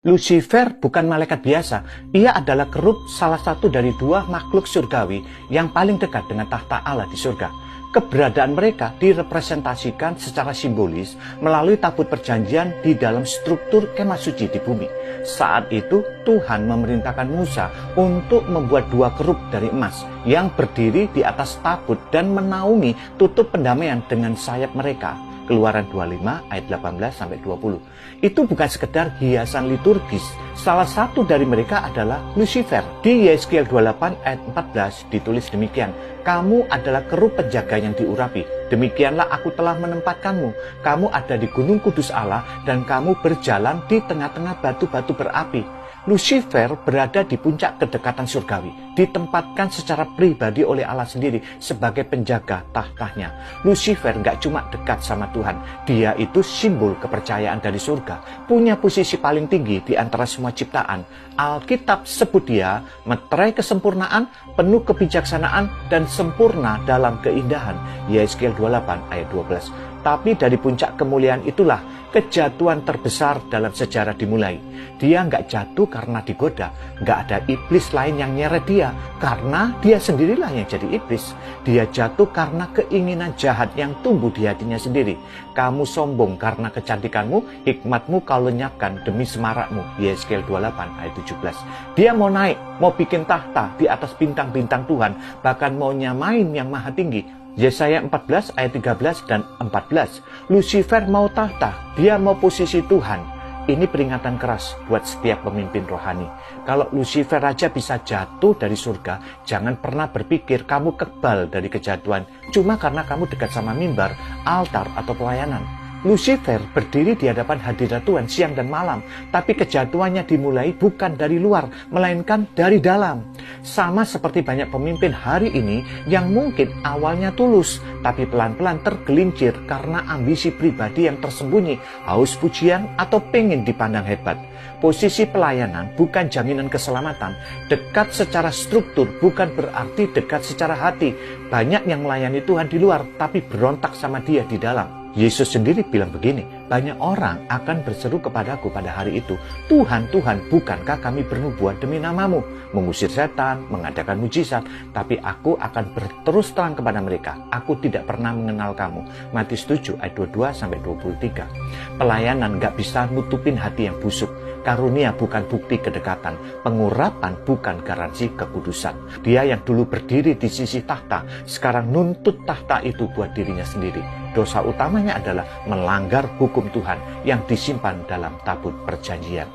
Lucifer bukan malaikat biasa. Ia adalah kerub salah satu dari dua makhluk surgawi yang paling dekat dengan tahta Allah di surga. Keberadaan mereka direpresentasikan secara simbolis melalui tabut perjanjian di dalam struktur kemah suci di bumi. Saat itu Tuhan memerintahkan Musa untuk membuat dua kerub dari emas yang berdiri di atas tabut dan menaungi tutup pendamaian dengan sayap mereka. Keluaran 25 ayat 18-20. Itu bukan sekedar hiasan liturgis. Salah satu dari mereka adalah Lucifer. Di Yeskiel 28 ayat 14 ditulis demikian, "Kamu adalah kerub penjaga yang diurapi. Demikianlah aku telah menempatkanmu. Kamu ada di gunung kudus Allah dan kamu berjalan di tengah-tengah batu-batu berapi." Lucifer berada di puncak kedekatan surgawi, ditempatkan secara pribadi oleh Allah sendiri sebagai penjaga tahtanya. Lucifer nggak cuma dekat sama Tuhan, dia itu simbol kepercayaan dari surga, punya posisi paling tinggi di antara semua ciptaan. Alkitab sebut dia meterai kesempurnaan, penuh kebijaksanaan, dan sempurna dalam keindahan. Yeskiel 28 ayat 12. Tapi dari puncak kemuliaan itulah kejatuhan terbesar dalam sejarah dimulai. Dia nggak jatuh karena digoda, nggak ada iblis lain yang nyeret dia, karena dia sendirilah yang jadi iblis. Dia jatuh karena keinginan jahat yang tumbuh di hatinya sendiri. Kamu sombong karena kecantikanmu, hikmatmu kau lenyapkan demi semarakmu. Yeskiel 28 ayat 17. Dia mau naik, mau bikin tahta di atas bintang-bintang Tuhan, bahkan mau nyamain yang maha tinggi. Yesaya 14 ayat 13 dan 14. Lucifer mau tahta, dia mau posisi Tuhan. Ini peringatan keras buat setiap pemimpin rohani. Kalau Lucifer aja bisa jatuh dari surga, jangan pernah berpikir kamu kebal dari kejatuhan cuma karena kamu dekat sama mimbar, altar, atau pelayanan. Lucifer berdiri di hadapan hadirat Tuhan siang dan malam, tapi kejatuhannya dimulai bukan dari luar, melainkan dari dalam. Sama seperti banyak pemimpin hari ini yang mungkin awalnya tulus, tapi pelan-pelan tergelincir karena ambisi pribadi yang tersembunyi, haus pujian, atau pengen dipandang hebat. Posisi pelayanan bukan jaminan keselamatan. Dekat secara struktur bukan berarti dekat secara hati. Banyak yang melayani Tuhan di luar, tapi berontak sama dia di dalam. Yesus sendiri bilang begini, banyak orang akan berseru kepadaku pada hari itu, "Tuhan, Tuhan, bukankah kami bernubuat demi namamu, mengusir setan, mengadakan mujizat?" Tapi aku akan berterus terang kepada mereka, "Aku tidak pernah mengenal kamu." Matius 7 ayat 22-23. Pelayanan gak bisa nutupin hati yang busuk. Karunia bukan bukti kedekatan, pengurapan bukan garansi kekudusan. Dia yang dulu berdiri di sisi tahta, sekarang nuntut tahta itu buat dirinya sendiri. Dosa utamanya adalah melanggar hukum Tuhan yang disimpan dalam tabut perjanjian.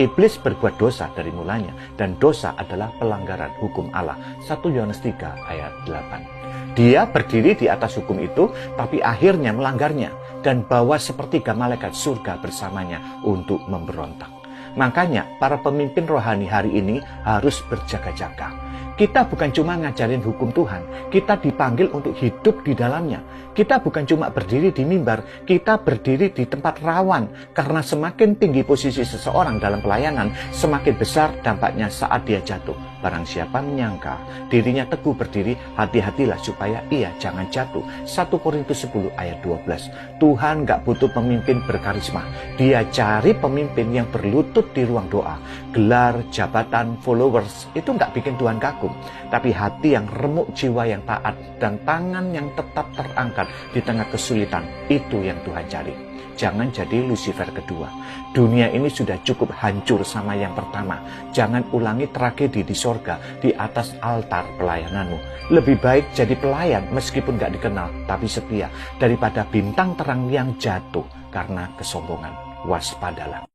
Iblis berbuat dosa dari mulanya, dan dosa adalah pelanggaran hukum Allah. 1 Yohanes 3 ayat 8. Dia berdiri di atas hukum itu, tapi akhirnya melanggarnya, dan bawa sepertiga malaikat surga bersamanya untuk memberontak. Makanya para pemimpin rohani hari ini harus berjaga-jaga. Kita bukan cuma ngajarin hukum Tuhan, kita dipanggil untuk hidup di dalamnya. Kita bukan cuma berdiri di mimbar, kita berdiri di tempat rawan. Karena semakin tinggi posisi seseorang dalam pelayanan, semakin besar dampaknya saat dia jatuh. Barang siapa menyangka dirinya teguh berdiri, hati-hatilah supaya ia jangan jatuh. 1 Korintus 10 ayat 12. Tuhan gak butuh pemimpin berkarisma. Dia cari pemimpin yang berlutut di ruang doa. Gelar, jabatan, followers itu gak bikin Tuhan kagum. Tapi hati yang remuk, jiwa yang taat, dan tangan yang tetap terangkat di tengah kesulitan, itu yang Tuhan cari. Jangan jadi Lucifer kedua. Dunia ini sudah cukup hancur sama yang pertama. Jangan ulangi tragedi di sorga di atas altar pelayananmu. Lebih baik jadi pelayan meskipun gak dikenal, tapi setia, daripada bintang terang yang jatuh karena kesombongan. Waspadalah.